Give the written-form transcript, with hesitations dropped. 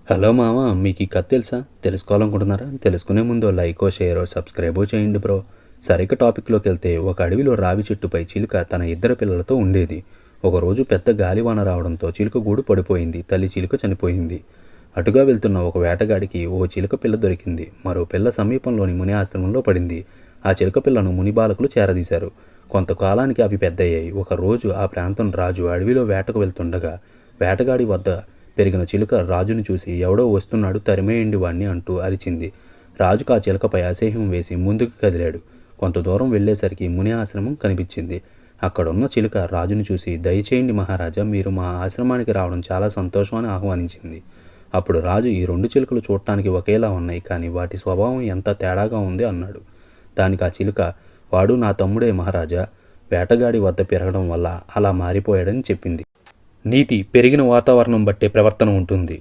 Hello మామ, మీకు ఈ కథ తెలుసా? తెలుసుకోవాలనుకుంటున్నారా? తెలుసుకునే ముందు లైకో షేరో సబ్స్క్రైబో చేయండి బ్రో. సరిగ్గా టాపిక్లోకి వెళ్తే, ఒక అడవిలో రావి చెట్టుపై చిలుక తన ఇద్దరు పిల్లలతో ఉండేది. ఒకరోజు పెద్ద గాలివాన రావడంతో చిలుక గూడు పడిపోయింది. తల్లి చిలుక చనిపోయింది. అటుగా వెళ్తున్న ఒక వేటగాడికి ఓ చిలుక పిల్ల దొరికింది. మరో పిల్ల సమీపంలోని ముని ఆశ్రమంలో పడింది. ఆ చిలుక పిల్లను ముని బాలకులు చేరదీశారు. కొంతకాలానికి అవి పెద్దయ్యాయి. ఒకరోజు ఆ ప్రాంతం రాజు అడవిలో వేటకు వెళ్తుండగా వేటగాడి వద్ద పెరిగిన చిలుక రాజును చూసి, ఎవడో వస్తున్నాడు, తరిమేయండి వాణ్ణి అంటూ అరిచింది. రాజుకు ఆ చిలుకపై అసహ్యం వేసి ముందుకు కదిలాడు. కొంత దూరం వెళ్ళేసరికి ముని ఆశ్రమం కనిపించింది. అక్కడున్న చిలుక రాజును చూసి, దయచేయండి మహారాజా, మీరు మా ఆశ్రమానికి రావడం చాలా సంతోషం అని ఆహ్వానించింది. అప్పుడు రాజు, ఈ రెండు చిలుకలు చూడటానికి ఒకేలా ఉన్నాయి, కానీ వాటి స్వభావం ఎంత తేడాగా ఉంది అన్నాడు. దానికి ఆ చిలుక, వాడు నా తమ్ముడే మహారాజా, వేటగాడి వద్ద పెరగడం వల్ల అలా మారిపోయాడని చెప్పింది. నీతి: పెరిగిన వాతావరణం బట్టే ప్రవర్తన ఉంటుంది.